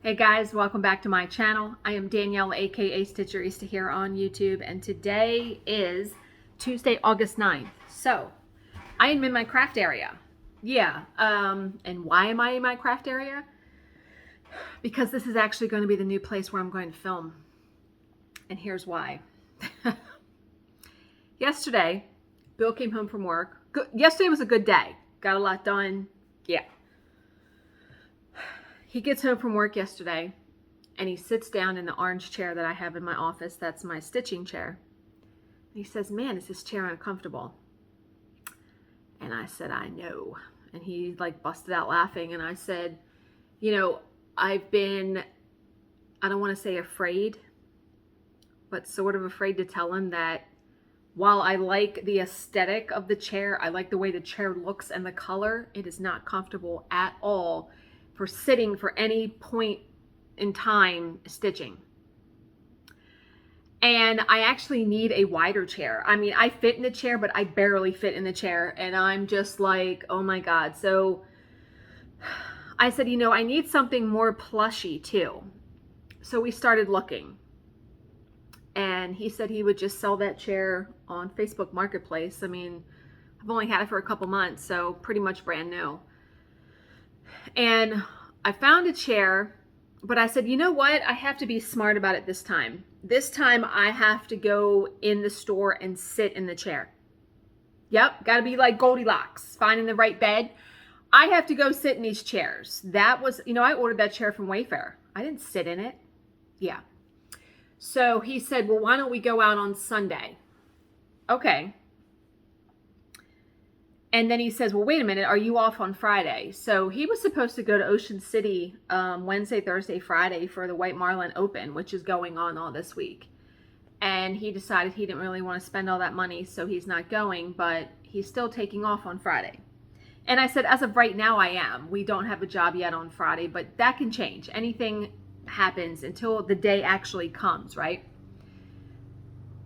Hey guys, welcome back to my channel. I am Danielle, aka Stitcherista here on YouTube, and today is Tuesday, August 9th. So, I am in my craft area. And why am I in my craft area? Because this is actually going to be the new place where I'm going to film. And here's why. Yesterday, Bill came home from work. Yesterday was a good day. Got a lot done. Yeah. He gets home from work yesterday and he sits down in the orange chair that I have in my office. That's my stitching chair. And he says, "Man, is this chair uncomfortable?" And I said, "I know." And he busted out laughing. And I said, I've been, I don't want to say afraid, but sort of afraid to tell him that while I like the aesthetic of the chair, I like the way the chair looks and the color, it is not comfortable at all for sitting for any point in time stitching. And I actually need a wider chair. I mean, I fit in the chair, but I barely fit in the chair. And I'm just like, oh my God. So I said, I need something more plushy too. So we started looking. And he said he would just sell that chair on Facebook Marketplace. I mean, I've only had it for a couple months, so pretty much brand new. And I found a chair, but I said, you know what? I have to be smart about it this time. This time I have to go in the store and sit in the chair. Yep, got to be like Goldilocks, finding the right bed. I have to go sit in these chairs. That was, I ordered that chair from Wayfair. I didn't sit in it. Yeah. So he said, well, why don't we go out on Sunday? Okay. And then he says, well, wait a minute, are you off on Friday? So he was supposed to go to Ocean City Wednesday, Thursday, Friday for the White Marlin Open, which is going on all this week. And he decided he didn't really want to spend all that money, so he's not going, but he's still taking off on Friday. And I said, as of right now, I am. We don't have a job yet on Friday, but that can change. Anything happens until the day actually comes, right?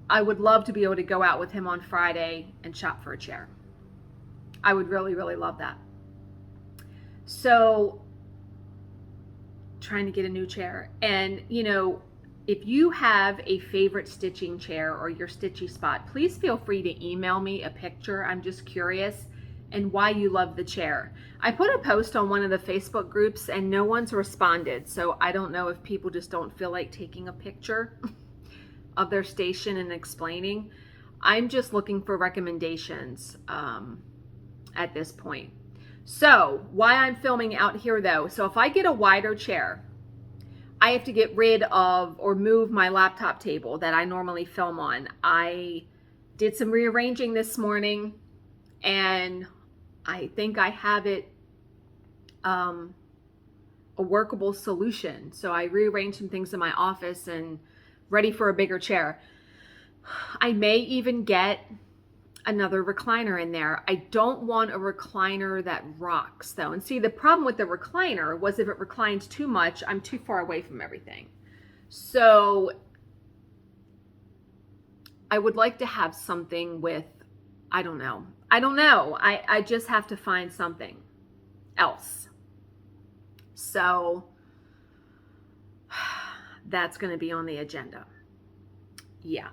I would love to be able to go out with him on Friday and shop for a chair. I would really, really love that. So, trying to get a new chair. And, if you have a favorite stitching chair or your stitchy spot, please feel free to email me a picture. I'm just curious, and why you love the chair. I put a post on one of the Facebook groups and no one's responded. So I don't know if people just don't feel like taking a picture of their station and explaining. I'm just looking for recommendations at this point. So why I'm filming out here though. So if I get a wider chair, I have to get rid of or move my laptop table that I normally film on. I did some rearranging this morning and I think I have it a workable solution. So I rearranged some things in my office and ready for a bigger chair. I may even get another recliner in there. I don't want a recliner that rocks though. And see, the problem with the recliner was if it reclines too much, I'm too far away from everything. So I would like to have something with, I don't know. I just have to find something else. So that's going to be on the agenda. Yeah.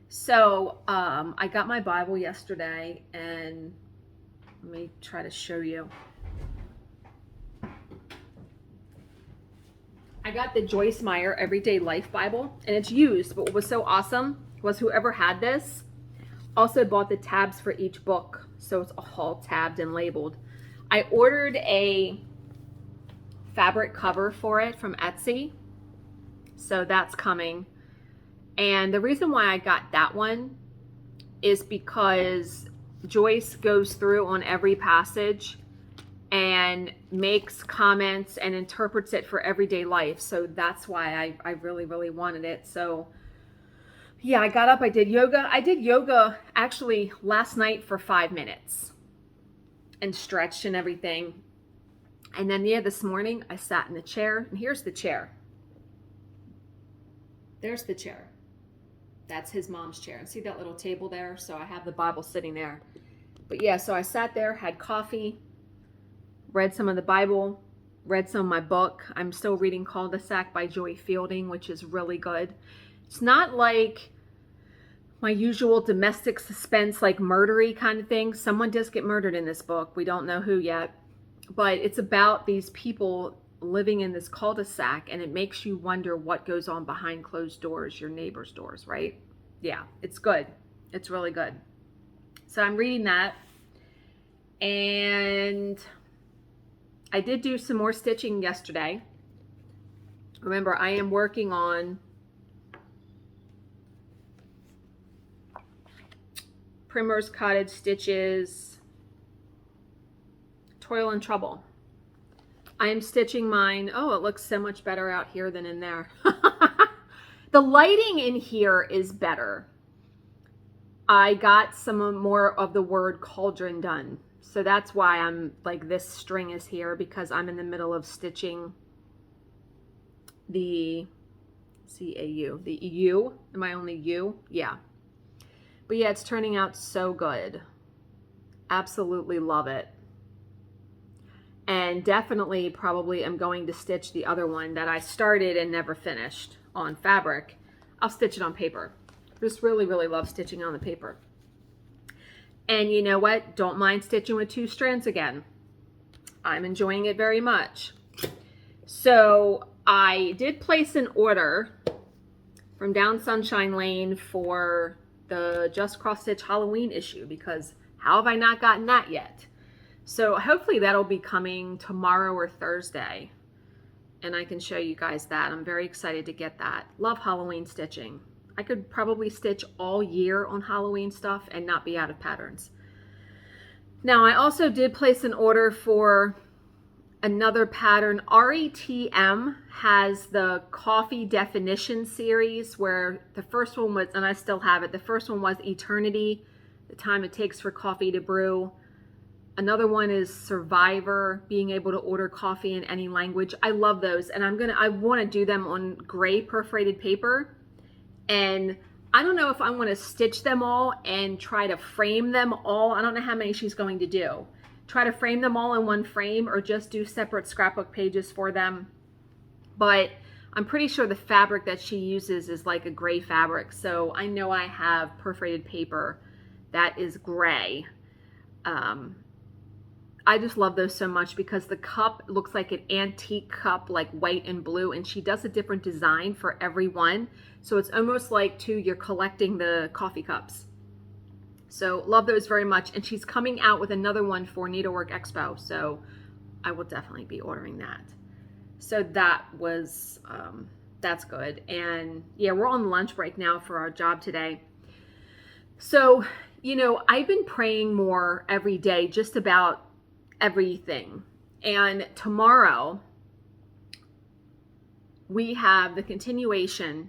So I got my Bible yesterday, and let me try to show you. I got the Joyce Meyer Everyday Life Bible, and it's used, but what was so awesome was whoever had this also bought the tabs for each book, so it's all tabbed and labeled. I ordered a fabric cover for it from Etsy, so that's coming. And the reason why I got that one is because Joyce goes through on every passage and makes comments and interprets it for everyday life. So that's why I really, really wanted it. So yeah, I got up, I did yoga. I did yoga actually last night for 5 minutes and stretched and everything. And then, this morning I sat in the chair, and here's the chair. There's the chair. That's his mom's chair. And see that little table there? So I have the Bible sitting there. But yeah, so I sat there, had coffee, read some of the Bible, read some of my book. I'm still reading Cul-de-sac by Joy Fielding, which is really good. It's not like my usual domestic suspense, like murdery kind of thing. Someone does get murdered in this book. We don't know who yet, but it's about these people living in this cul-de-sac, and it makes you wonder what goes on behind closed doors, your neighbor's doors, right? Yeah, it's good. It's really good. So I'm reading that, and I did do some more stitching yesterday. Remember, I am working on Primrose Cottage stitches, Toil and Trouble. I am stitching mine. Oh, it looks so much better out here than in there. The lighting in here is better. I got some more of the word cauldron done. So that's why I'm like, this string is here, because I'm in the middle of stitching the C-A-U, the U. Am I only U? Yeah. But yeah, it's turning out so good. Absolutely love it. And definitely probably am going to stitch the other one that I started and never finished on fabric. I'll stitch it on paper. Just really, really love stitching on the paper. And you know what? Don't mind stitching with 2 strands again. I'm enjoying it very much. So I did place an order from Down Sunshine Lane for the Just Cross Stitch Halloween issue, because how have I not gotten that yet? So hopefully that'll be coming tomorrow or Thursday, and I can show you guys that. I'm very excited to get that. Love Halloween stitching. I could probably stitch all year on Halloween stuff and not be out of patterns. Now, I also did place an order for another pattern. RETM has the coffee definition series, where the first one was, and I still have it, the first one was Eternity, the time it takes for coffee to brew. Another one is Survivor, being able to order coffee in any language. I love those, and I want to do them on gray perforated paper. And I don't know if I want to stitch them all and try to frame them all. I don't know how many she's going to do. Try to frame them all in one frame, or just do separate scrapbook pages for them. But I'm pretty sure the fabric that she uses is like a gray fabric. So I know I have perforated paper that is gray. I just love those so much, because the cup looks like an antique cup, like white and blue, and she does a different design for every one. So it's almost like you're collecting the coffee cups. So love those very much. And she's coming out with another one for Needlework Expo. So I will definitely be ordering that. So that was, that's good. And yeah, we're on lunch break now for our job today. So, you know, I've been praying more every day, just about everything. And tomorrow we have the continuation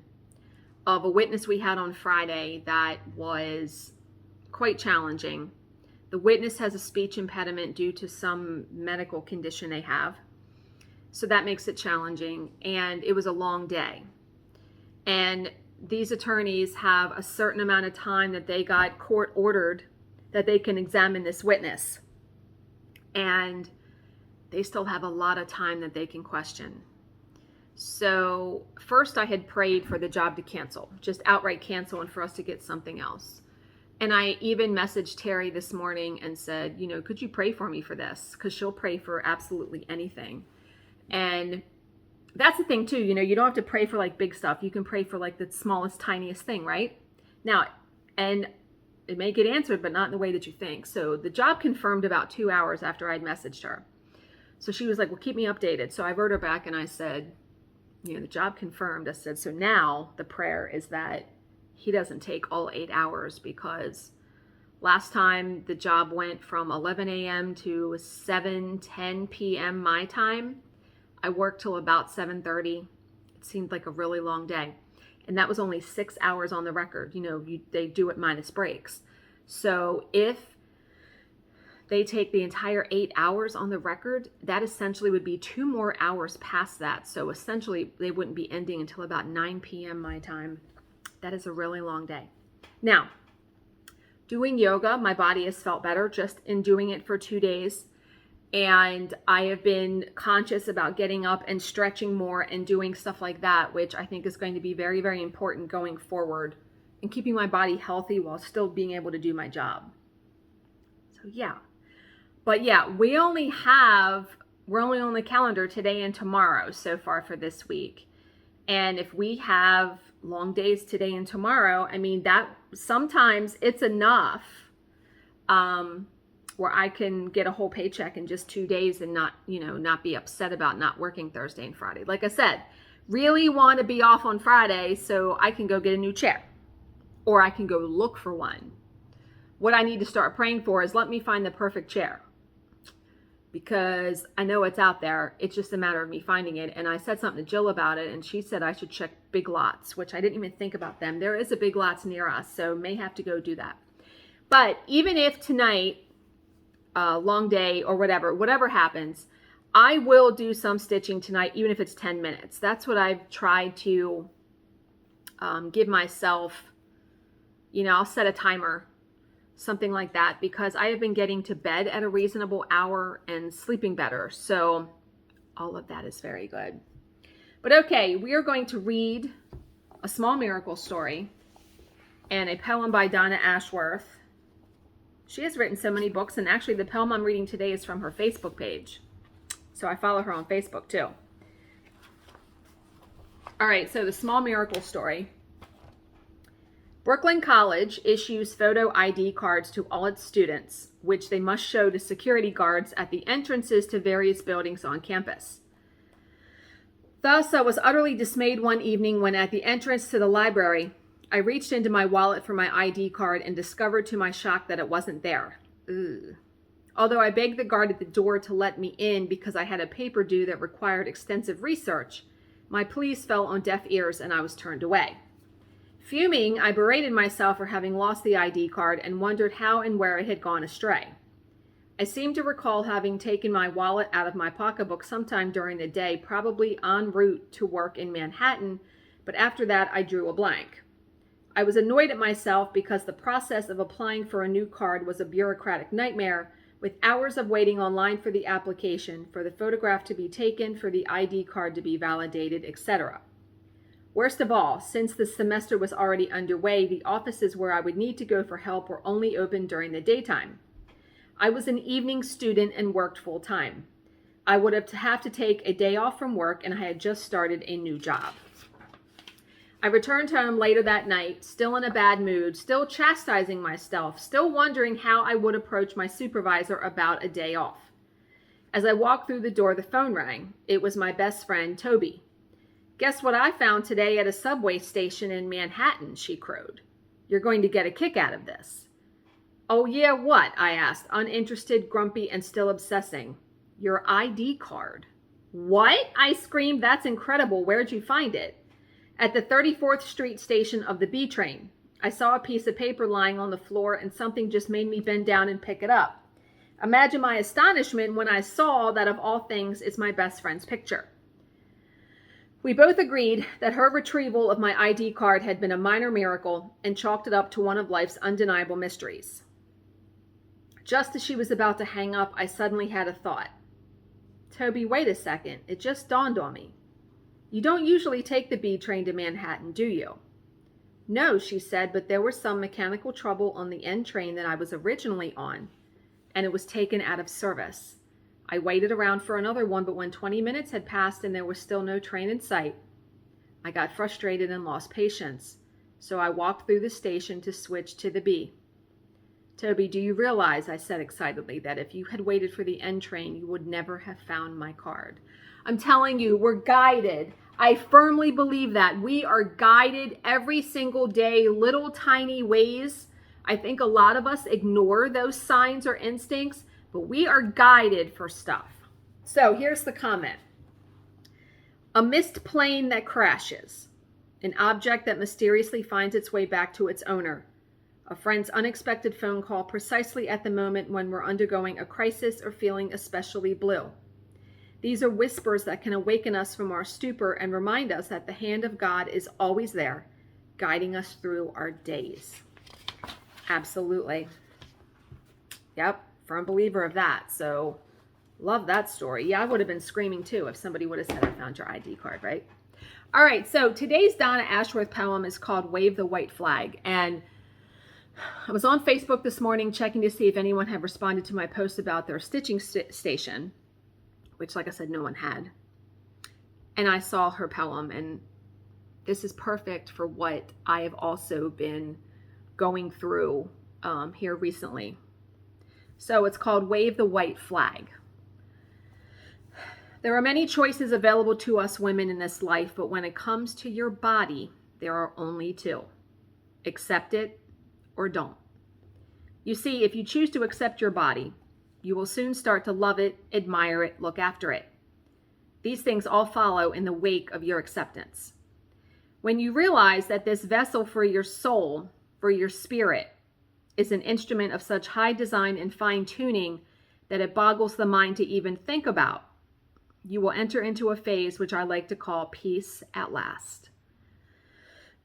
of a witness we had on Friday that was quite challenging. The witness has a speech impediment due to some medical condition they have. So that makes it challenging. And it was a long day. And these attorneys have a certain amount of time that they got court ordered that they can examine this witness. And they still have a lot of time that they can question. So first I had prayed for the job to cancel, just outright cancel, and for us to get something else. And I even messaged Terry this morning and said, you know, could you pray for me for this? Because she'll pray for absolutely anything. And that's the thing too, you know, you don't have to pray for like big stuff. You can pray for like the smallest, tiniest thing, right? Now, and it may get answered, but not in the way that you think. So the job confirmed about 2 hours after I'd messaged her. So she was like, well, keep me updated. So I wrote her back and I said, you know, the job confirmed. I said, so now the prayer is that he doesn't take all 8 hours, because last time the job went from 11 a.m. to 7:10 p.m. my time. I worked till about 7:30. It seemed like a really long day. And that was only 6 hours on the record. You know, they do it minus breaks. So if they take the entire 8 hours on the record, that essentially would be 2 more hours past that. So essentially they wouldn't be ending until about 9 p.m. my time. That is a really long day. Now, doing yoga, my body has felt better just in doing it for 2 days. And I have been conscious about getting up and stretching more and doing stuff like that, which I think is going to be very, very important going forward and keeping my body healthy while still being able to do my job. So yeah. But yeah, we're only on the calendar today and tomorrow so far for this week. And if we have long days today and tomorrow, I mean, that sometimes it's enough where I can get a whole paycheck in just 2 days and not be upset about not working Thursday and Friday. Like I said, really want to be off on Friday so I can go get a new chair, or I can go look for one. What I need to start praying for is let me find the perfect chair, because I know it's out there. It's just a matter of me finding it. And I said something to Jill about it, and she said I should check Big Lots, which I didn't even think about them. There is a Big Lots near us, so may have to go do that. But even if tonight, long day or whatever happens, I will do some stitching tonight, even if it's 10 minutes. That's what I've tried to give myself. I'll set a timer, something like that, because I have been getting to bed at a reasonable hour and sleeping better. So all of that is very good. But okay, we are going to read A Small Miracle Story and a poem by Donna Ashworth. She has written so many books, and actually the poem I'm reading today is from her Facebook page. So I follow her on Facebook too. All right, so The Small Miracle Story. Brooklyn College issues photo ID cards to all its students, which they must show to security guards at the entrances to various buildings on campus. Thus, I was utterly dismayed one evening when at the entrance to the library, I reached into my wallet for my ID card and discovered to my shock that it wasn't there. Ugh. Although I begged the guard at the door to let me in because I had a paper due that required extensive research, my pleas fell on deaf ears and I was turned away. Fuming, I berated myself for having lost the ID card and wondered how and where it had gone astray. I seemed to recall having taken my wallet out of my pocketbook sometime during the day, probably en route to work in Manhattan, but after that I drew a blank. I was annoyed at myself because the process of applying for a new card was a bureaucratic nightmare, with hours of waiting online for the application, for the photograph to be taken, for the ID card to be validated, etc. Worst of all, since the semester was already underway, the offices where I would need to go for help were only open during the daytime. I was an evening student and worked full-time. I would have to take a day off from work, and I had just started a new job. I returned home later that night, still in a bad mood, still chastising myself, still wondering how I would approach my supervisor about a day off. As I walked through the door, the phone rang. It was my best friend, Toby. "Guess what I found today at a subway station in Manhattan," she crowed. "You're going to get a kick out of this." "Oh yeah, what?" I asked, uninterested, grumpy, and still obsessing. "Your ID card." "What?" I screamed. "That's incredible. Where'd you find it?" "At the 34th Street station of the B train. I saw a piece of paper lying on the floor and something just made me bend down and pick it up. Imagine my astonishment when I saw that of all things it's my best friend's picture." We both agreed that her retrieval of my ID card had been a minor miracle and chalked it up to one of life's undeniable mysteries. Just as she was about to hang up, I suddenly had a thought. "Toby, wait a second. It just dawned on me. You don't usually take the B train to Manhattan, do you?" "No," she said, "but there was some mechanical trouble on the N train that I was originally on, and it was taken out of service. I waited around for another one, but when 20 minutes had passed and there was still no train in sight, I got frustrated and lost patience, so I walked through the station to switch to the B." "Toby, do you realize," I said excitedly, "that if you had waited for the N train, you would never have found my card?" I'm telling you, we're guided. I firmly believe that. We are guided every single day, little tiny ways. I think a lot of us ignore those signs or instincts, but we are guided for stuff. So here's the comment. A mist plane that crashes. An object that mysteriously finds its way back to its owner. A friend's unexpected phone call precisely at the moment when we're undergoing a crisis or feeling especially blue. These are whispers that can awaken us from our stupor and remind us that the hand of God is always there, guiding us through our days. Absolutely. Yep, firm believer of that. So Love that story. Yeah, I would have been screaming too if somebody would have said I found your ID card, right? All right, so today's Donna Ashworth poem is called Wave the White Flag. And I was on Facebook this morning checking to see if anyone had responded to my post about their stitching station, which, like I said, no one had. And I saw her poem, and this is perfect for what I have also been going through here recently. So it's called Wave the White Flag. There are many choices available to us women in this life, but when it comes to your body, there are only two. Accept it or don't. You see, if you choose to accept your body, you will soon start to love it, admire it, look after it. These things all follow in the wake of your acceptance. When you realize that this vessel for your soul, for your spirit, is an instrument of such high design and fine tuning that it boggles the mind to even think about, you will enter into a phase which I like to call peace at last.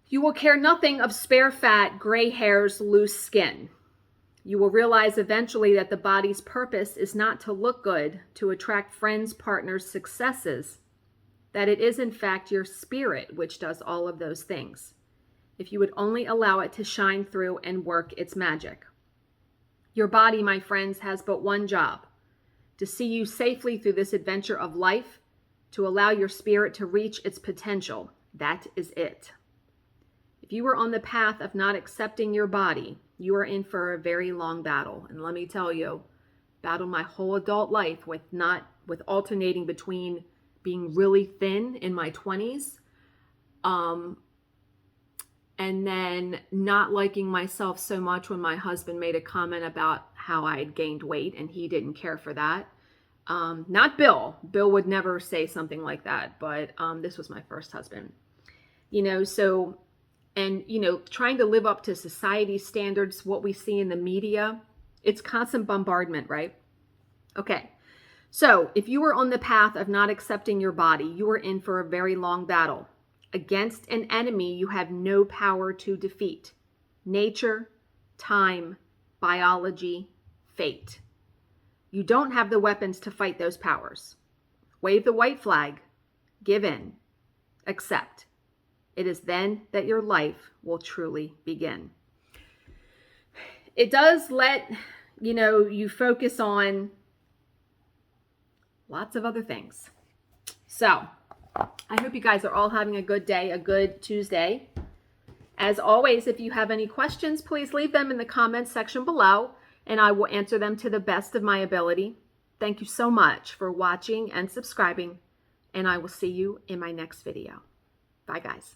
You will care nothing of spare fat, gray hairs, loose skin. You will realize eventually that the body's purpose is not to look good, to attract friends, partners, successes, that it is in fact your spirit which does all of those things, if you would only allow it to shine through and work its magic. Your body, my friends, has but one job: to see you safely through this adventure of life, to allow your spirit to reach its potential. That is it. If you are on the path of not accepting your body, you are in for a very long battle. And let me tell you, battled my whole adult life with alternating between being really thin in my 20s, and then not liking myself so much when my husband made a comment about how I had gained weight, and he didn't care for that. Not Bill. Bill would never say something like that, but this was my first husband. Trying to live up to society standards, what we see in the media, it's constant bombardment, right? Okay. So if you are on the path of not accepting your body, you are in for a very long battle against an enemy you have no power to defeat: nature, time, biology, fate. You don't have the weapons to fight those powers. Wave the white flag, give in, accept. It is then that your life will truly begin. It does let you focus on lots of other things. So I hope you guys are all having a good day, a good Tuesday. As always, if you have any questions, please leave them in the comments section below, and I will answer them to the best of my ability. Thank you so much for watching and subscribing, and I will see you in my next video. Bye, guys.